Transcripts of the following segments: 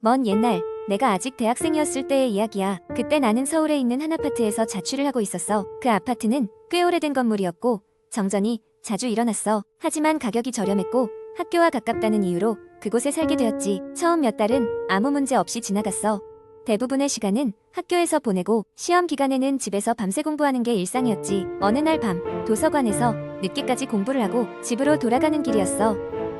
먼 옛날, 내가 아직 대학생이었을 때의 이야기야. 그때 나는 서울에 있는 한 아파트에서 자취를 하고 있었어. 그 아파트는 꽤 오래된 건물이었고 정전이 자주 일어났어. 하지만 가격이 저렴했고 학교와 가깝다는 이유로 그곳에 살게 되었지. 처음 몇 달은 아무 문제 없이 지나갔어. 대부분의 시간은 학교에서 보내고 시험 기간에는 집에서 밤새 공부하는 게 일상이었지. 어느 날 밤, 도서관에서 늦게까지 공부를 하고 집으로 돌아가는 길이었어.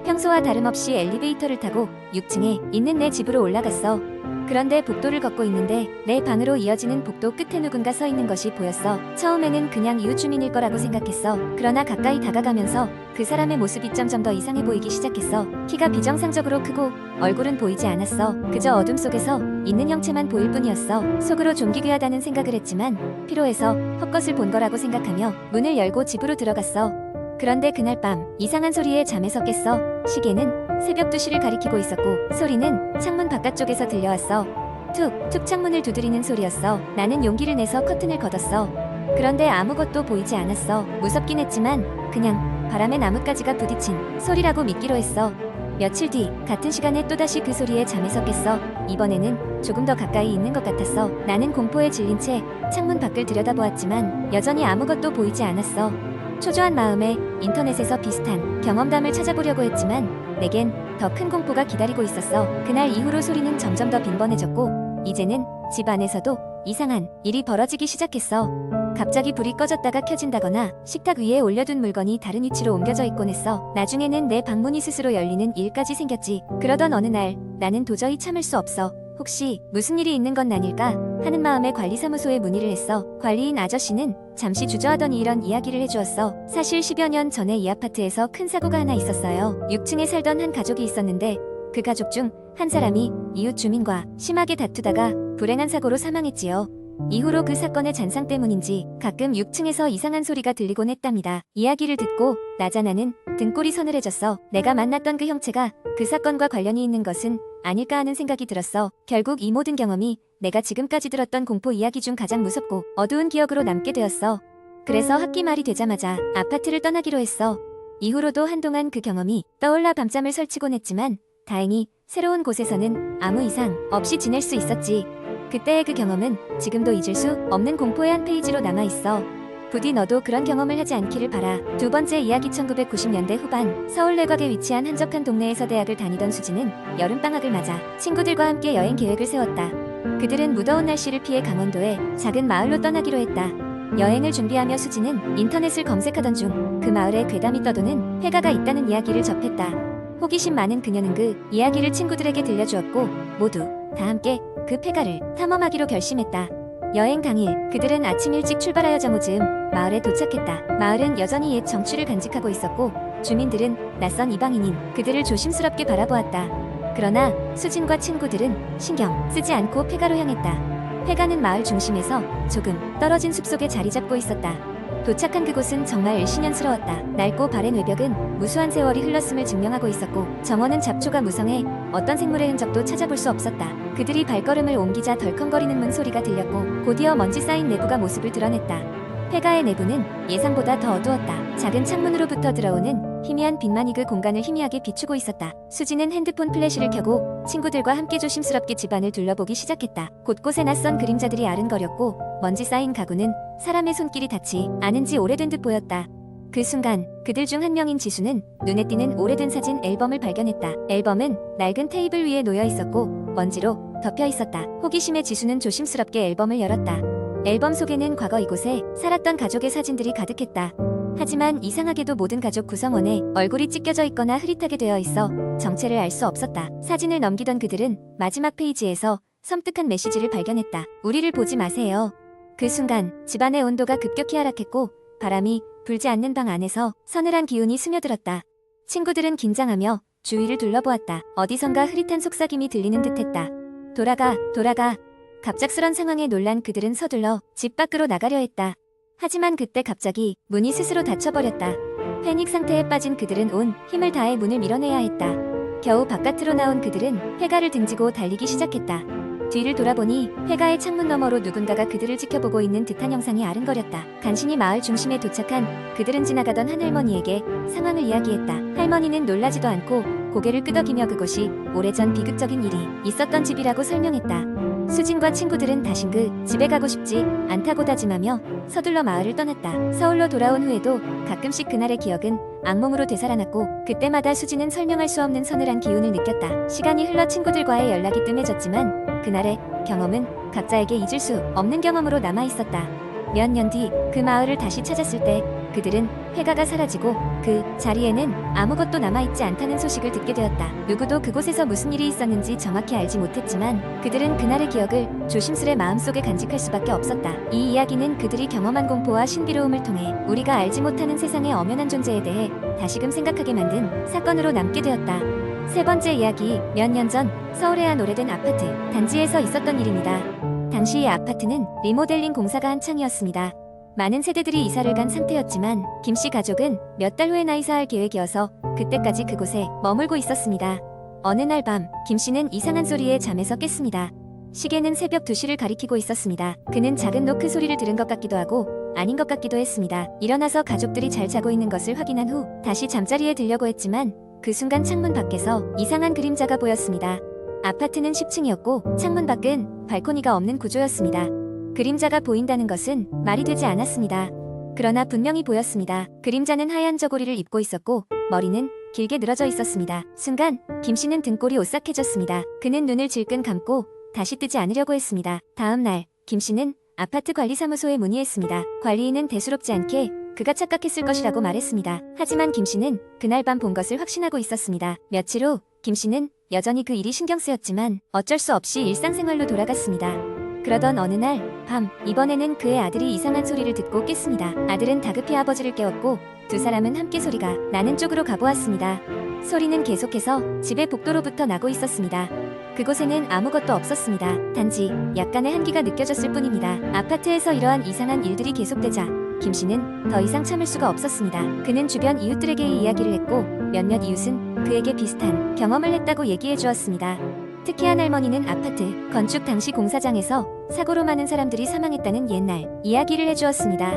평소와 다름없이 엘리베이터를 타고 6층에 있는 내 집으로 올라갔어. 그런데 복도를 걷고 있는데 내 방으로 이어지는 복도 끝에 누군가 서 있는 것이 보였어. 처음에는 그냥 이웃 주민일 거라고 생각했어. 그러나 가까이 다가가면서 그 사람의 모습이 점점 더 이상해 보이기 시작했어. 키가 비정상적으로 크고 얼굴은 보이지 않았어. 그저 어둠 속에서 있는 형체만 보일 뿐이었어. 속으로 좀 기괴하다는 생각을 했지만 피로해서 헛것을 본 거라고 생각하며 문을 열고 집으로 들어갔어. 그런데 그날 밤 이상한 소리에 잠에서 깼어. 시계는 새벽 2시를 가리키고 있었고 소리는 창문 바깥쪽에서 들려왔어. 툭툭 창문을 두드리는 소리였어. 나는 용기를 내서 커튼을 걷었어. 그런데 아무것도 보이지 않았어. 무섭긴 했지만 그냥 바람에 나뭇가지가 부딪힌 소리라고 믿기로 했어. 며칠 뒤 같은 시간에 또다시 그 소리에 잠에서 깼어. 이번에는 조금 더 가까이 있는 것 같았어. 나는 공포에 질린 채 창문 밖을 들여다보았지만 여전히 아무것도 보이지 않았어. 초조한 마음에 인터넷에서 비슷한 경험담을 찾아보려고 했지만 내겐 더 큰 공포가 기다리고 있었어. 그날 이후로 소리는 점점 더 빈번해졌고 이제는 집 안에서도 이상한 일이 벌어지기 시작했어. 갑자기 불이 꺼졌다가 켜진다거나 식탁 위에 올려둔 물건이 다른 위치로 옮겨져 있곤 했어. 나중에는 내 방문이 스스로 열리는 일까지 생겼지. 그러던 어느 날 나는 도저히 참을 수 없어. 혹시 무슨 일이 있는 건 아닐까 하는 마음에 관리사무소에 문의를 했어. 관리인 아저씨는 잠시 주저하더니 이런 이야기를 해주었어. 사실 10여 년 전에 이 아파트에서 큰 사고가 하나 있었어요. 6층에 살던 한 가족이 있었는데 그 가족 중 한 사람이 이웃 주민과 심하게 다투다가 불행한 사고로 사망했지요. 이후로 그 사건의 잔상 때문인지 가끔 6층에서 이상한 소리가 들리곤 했답니다. 이야기를 듣고 나자나는 등골이 서늘해졌어. 내가 만났던 그 형체가 그 사건과 관련이 있는 것은 아닐까 하는 생각이 들었어. 결국 이 모든 경험이 내가 지금까지 들었던 공포 이야기 중 가장 무섭고 어두운 기억으로 남게 되었어. 그래서 학기 말이 되자마자 아파트를 떠나기로 했어. 이후로도 한동안 그 경험이 떠올라 밤잠을 설치곤 했지만 다행히 새로운 곳에서는 아무 이상 없이 지낼 수 있었지. 그때의 그 경험은 지금도 잊을 수 없는 공포의 한 페이지로 남아있어. 부디 너도 그런 경험을 하지 않기를 바라. 두 번째 이야기. 1990년대 후반 서울 내곽에 위치한 한적한 동네에서 대학을 다니던 수지는 여름방학을 맞아 친구들과 함께 여행 계획을 세웠다. 그들은 무더운 날씨를 피해 강원도의 작은 마을로 떠나기로 했다. 여행을 준비하며 수지는 인터넷을 검색하던 중 그 마을에 괴담이 떠도는 폐가가 있다는 이야기를 접했다. 호기심 많은 그녀는 그 이야기를 친구들에게 들려주었고 모두 다 함께 그 폐가를 탐험하기로 결심했다. 여행 당일 그들은 아침 일찍 출발하여 정오즈음 마을에 도착했다. 마을은 여전히 옛 정취를 간직하고 있었고 주민들은 낯선 이방인인 그들을 조심스럽게 바라보았다. 그러나 수진과 친구들은 신경 쓰지 않고 폐가로 향했다. 폐가는 마을 중심에서 조금 떨어진 숲속에 자리 잡고 있었다. 도착한 그곳은 정말 일신연스러웠다. 낡고 바랜 외벽은 무수한 세월이 흘렀음을 증명하고 있었고 정원은 잡초가 무성해 어떤 생물의 흔적도 찾아볼 수 없었다. 그들이 발걸음을 옮기자 덜컹거리는 문 소리가 들렸고 곧이어 먼지 쌓인 내부가 모습을 드러냈다. 폐가의 내부는 예상보다 더 어두웠다. 작은 창문으로부터 들어오는 희미한 빛만이 그 공간을 희미하게 비추고 있었다. 수지는 핸드폰 플래시를 켜고 친구들과 함께 조심스럽게 집안을 둘러보기 시작했다. 곳곳에 낯선 그림자들이 아른거렸고 먼지 쌓인 가구는 사람의 손길이 닿지 않은 지 오래된 듯 보였다. 그 순간 그들 중 한 명인 지수는 눈에 띄는 오래된 사진 앨범을 발견했다. 앨범은 낡은 테이블 위에 놓여 있었고 먼지로 덮여 있었다. 호기심에 지수는 조심스럽게 앨범을 열었다. 앨범 속에는 과거 이곳에 살았던 가족의 사진들이 가득했다. 하지만 이상하게도 모든 가족 구성원에 얼굴이 찢겨져 있거나 흐릿하게 되어 있어 정체를 알 수 없었다. 사진을 넘기던 그들은 마지막 페이지에서 섬뜩한 메시지를 발견했다. 우리를 보지 마세요. 그 순간 집안의 온도가 급격히 하락했고 바람이 불지 않는 방 안에서 서늘한 기운이 스며들었다. 친구들은 긴장하며 주위를 둘러보았다. 어디선가 흐릿한 속삭임이 들리는 듯했다. 돌아가, 돌아가. 갑작스런 상황에 놀란 그들은 서둘러 집 밖으로 나가려 했다. 하지만 그때 갑자기 문이 스스로 닫혀버렸다. 패닉 상태에 빠진 그들은 온 힘을 다해 문을 밀어내야 했다. 겨우 바깥으로 나온 그들은 폐가를 등지고 달리기 시작했다. 뒤를 돌아보니 폐가의 창문 너머로 누군가가 그들을 지켜보고 있는 듯한 형상이 아른거렸다. 간신히 마을 중심에 도착한 그들은 지나가던 한 할머니에게 상황을 이야기했다. 할머니는 놀라지도 않고 고개를 끄덕이며 그곳이 오래전 비극적인 일이 있었던 집이라고 설명했다. 수진과 친구들은 다신 그 집에 가고 싶지 않다고 다짐하며 서둘러 마을을 떠났다. 서울로 돌아온 후에도 가끔씩 그날의 기억은 악몽으로 되살아났고 그때마다 수진은 설명할 수 없는 서늘한 기운을 느꼈다. 시간이 흘러 친구들과의 연락이 뜸해졌지만 그날의 경험은 각자에게 잊을 수 없는 경험으로 남아있었다. 몇 년 뒤 그 마을을 다시 찾았을 때 그들은 회가가 사라지고 그 자리에는 아무것도 남아있지 않다는 소식을 듣게 되었다. 누구도 그곳에서 무슨 일이 있었는지 정확히 알지 못했지만 그들은 그날의 기억을 조심스레 마음속에 간직할 수밖에 없었다. 이 이야기는 그들이 경험한 공포와 신비로움을 통해 우리가 알지 못하는 세상의 엄연한 존재에 대해 다시금 생각하게 만든 사건으로 남게 되었다. 세 번째 이야기, 몇 년 전 서울의 한 오래된 아파트 단지에서 있었던 일입니다. 당시 이 아파트는 리모델링 공사가 한창이었습니다. 많은 세대들이 이사를 간 상태였지만 김씨 가족은 몇 달 후에나 이사할 계획이어서 그때까지 그곳에 머물고 있었습니다. 어느 날 밤 김씨는 이상한 소리에 잠에서 깼습니다. 시계는 새벽 2시를 가리키고 있었습니다. 그는 작은 노크 소리를 들은 것 같기도 하고 아닌 것 같기도 했습니다. 일어나서 가족들이 잘 자고 있는 것을 확인한 후 다시 잠자리에 들려고 했지만 그 순간 창문 밖에서 이상한 그림자가 보였습니다. 아파트는 10층이었고 창문 밖은 발코니가 없는 구조였습니다. 그림자가 보인다는 것은 말이 되지 않았습니다. 그러나 분명히 보였습니다. 그림자는 하얀 저고리를 입고 있었고 머리는 길게 늘어져 있었습니다. 순간 김씨는 등골이 오싹해졌습니다. 그는 눈을 질끈 감고 다시 뜨지 않으려고 했습니다. 다음 날 김씨는 아파트 관리사무소에 문의했습니다. 관리인은 대수롭지 않게 그가 착각했을 것이라고 말했습니다. 하지만 김씨는 그날 밤 본 것을 확신하고 있었습니다. 며칠 후 김씨는 여전히 그 일이 신경 쓰였지만 어쩔 수 없이 일상생활로 돌아갔습니다. 그러던 어느 날 밤, 이번에는 그의 아들이 이상한 소리를 듣고 깼습니다. 아들은 다급히 아버지를 깨웠고 두 사람은 함께 소리가 나는 쪽으로 가보았습니다. 소리는 계속해서 집의 복도로부터 나고 있었습니다. 그곳에는 아무것도 없었습니다. 단지 약간의 한기가 느껴졌을 뿐입니다. 아파트에서 이러한 이상한 일들이 계속되자 김씨는 더 이상 참을 수가 없었습니다. 그는 주변 이웃들에게 이 이야기를 했고 몇몇 이웃은 그에게 비슷한 경험을 했다고 얘기해 주었습니다. 특히 한 할머니는 아파트 건축 당시 공사장에서 사고로 많은 사람들이 사망했다는 옛날 이야기를 해주었습니다.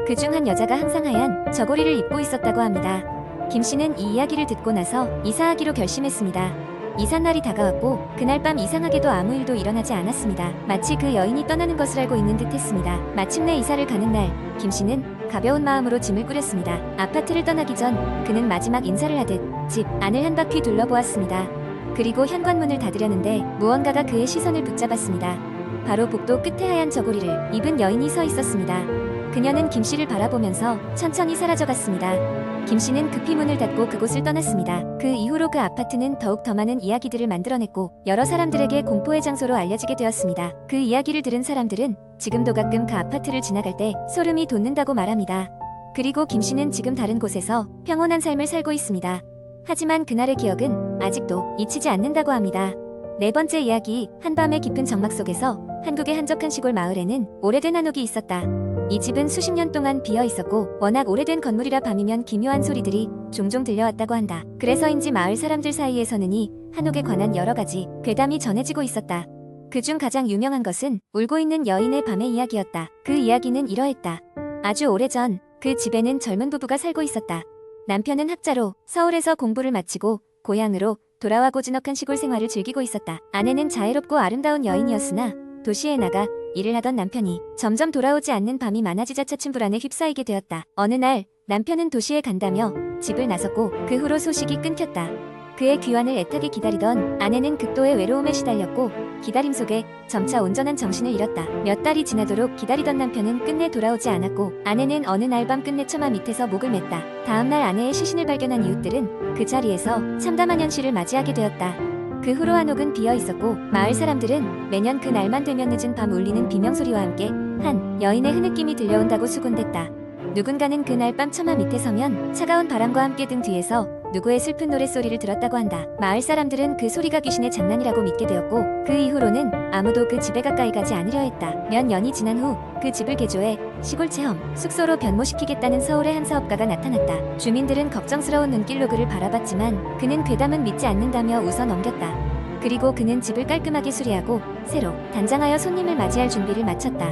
그중 한 여자가 항상 하얀 저고리를 입고 있었다고 합니다. 김씨는 이 이야기를 듣고 나서 이사하기로 결심했습니다. 이삿날이 다가왔고 그날 밤 이상하게도 아무 일도 일어나지 않았습니다. 마치 그 여인이 떠나는 것을 알고 있는 듯 했습니다. 마침내 이사를 가는 날 김씨는 가벼운 마음으로 짐을 꾸렸습니다. 아파트를 떠나기 전 그는 마지막 인사를 하듯 집 안을 한 바퀴 둘러보았습니다. 그리고 현관문을 닫으려는데 무언가가 그의 시선을 붙잡았습니다. 바로 복도 끝에 하얀 저고리를 입은 여인이 서 있었습니다. 그녀는 김씨를 바라보면서 천천히 사라져갔습니다. 김씨는 급히 문을 닫고 그곳을 떠났습니다. 그 이후로 그 아파트는 더욱 더 많은 이야기들을 만들어냈고 여러 사람들에게 공포의 장소로 알려지게 되었습니다. 그 이야기를 들은 사람들은 지금도 가끔 그 아파트를 지나갈 때 소름이 돋는다고 말합니다. 그리고 김씨는 지금 다른 곳에서 평온한 삶을 살고 있습니다. 하지만 그날의 기억은 아직도 잊히지 않는다고 합니다. 네 번째 이야기, 한밤의 깊은 정막 속에서 한국의 한적한 시골 마을에는 오래된 한옥이 있었다. 이 집은 수십 년 동안 비어 있었고 워낙 오래된 건물이라 밤이면 기묘한 소리들이 종종 들려왔다고 한다. 그래서인지 마을 사람들 사이에서는 이 한옥에 관한 여러 가지 괴담이 전해지고 있었다. 그중 가장 유명한 것은 울고 있는 여인의 밤의 이야기였다. 그 이야기는 이러했다. 아주 오래전 그 집에는 젊은 부부가 살고 있었다. 남편은 학자로 서울에서 공부를 마치고 고향으로 돌아와 고즈넉한 시골 생활을 즐기고 있었다. 아내는 자애롭고 아름다운 여인이었으나 도시에 나가 일을 하던 남편이 점점 돌아오지 않는 밤이 많아지자 차츰 불안에 휩싸이게 되었다. 어느 날 남편은 도시에 간다며 집을 나섰고 그 후로 소식이 끊겼다. 그의 귀환을 애타게 기다리던 아내는 극도의 외로움에 시달렸고 기다림 속에 점차 온전한 정신을 잃었다. 몇 달이 지나도록 기다리던 남편은 끝내 돌아오지 않았고 아내는 어느 날 밤 끝내 처마 밑에서 목을 맸다. 다음날 아내의 시신을 발견한 이웃들은 그 자리에서 참담한 현실을 맞이하게 되었다. 그 후로 한옥은 비어 있었고 마을 사람들은 매년 그 날만 되면 늦은 밤 울리는 비명소리와 함께 한 여인의 흐느낌이 들려온다고 수군댔다. 누군가는 그날 밤 처마 밑에 서면 차가운 바람과 함께 등 뒤에서 누구의 슬픈 노랫소리를 들었다고 한다. 마을 사람들은 그 소리가 귀신의 장난이라고 믿게 되었고 그 이후로는 아무도 그 집에 가까이 가지 않으려 했다. 몇 년이 지난 후 그 집을 개조해 시골 체험 숙소로 변모시키겠다는 서울의 한 사업가가 나타났다. 주민들은 걱정스러운 눈길로 그를 바라봤지만 그는 괴담은 믿지 않는다며 웃어 넘겼다. 그리고 그는 집을 깔끔하게 수리하고 새로 단장하여 손님을 맞이할 준비를 마쳤다.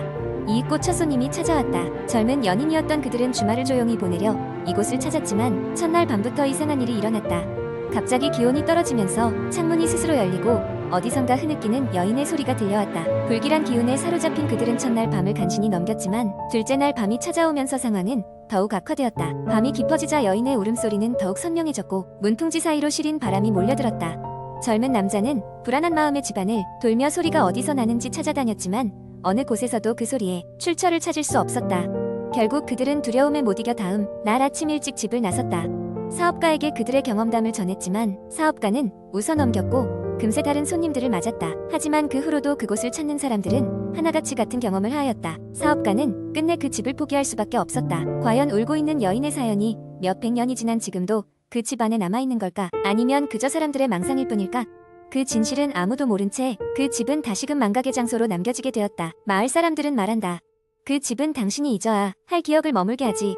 이윽고 첫 손님이 찾아왔다. 젊은 연인이었던 그들은 주말을 조용히 보내려 이곳을 찾았지만 첫날 밤부터 이상한 일이 일어났다. 갑자기 기온이 떨어지면서 창문이 스스로 열리고 어디선가 흐느끼는 여인의 소리가 들려왔다. 불길한 기운에 사로잡힌 그들은 첫날 밤을 간신히 넘겼지만 둘째 날 밤이 찾아오면서 상황은 더욱 악화되었다. 밤이 깊어지자 여인의 울음소리는 더욱 선명해졌고 문풍지 사이로 시린 바람이 몰려들었다. 젊은 남자는 불안한 마음에 집안을 돌며 소리가 어디서 나는지 찾아다녔지만 어느 곳에서도 그 소리에 출처를 찾을 수 없었다. 결국 그들은 두려움에 못 이겨 다음 날 아침 일찍 집을 나섰다. 사업가에게 그들의 경험담을 전했지만 사업가는 웃어넘겼고 금세 다른 손님들을 맞았다. 하지만 그 후로도 그곳을 찾는 사람들은 하나같이 같은 경험을 하였다. 사업가는 끝내 그 집을 포기할 수밖에 없었다. 과연 울고 있는 여인의 사연이 몇백 년이 지난 지금도 그 집 안에 남아있는 걸까? 아니면 그저 사람들의 망상일 뿐일까? 그 진실은 아무도 모른 채 그 집은 다시금 망각의 장소로 남겨지게 되었다. 마을 사람들은 말한다. 그 집은 당신이 잊어야 할 기억을 머물게 하지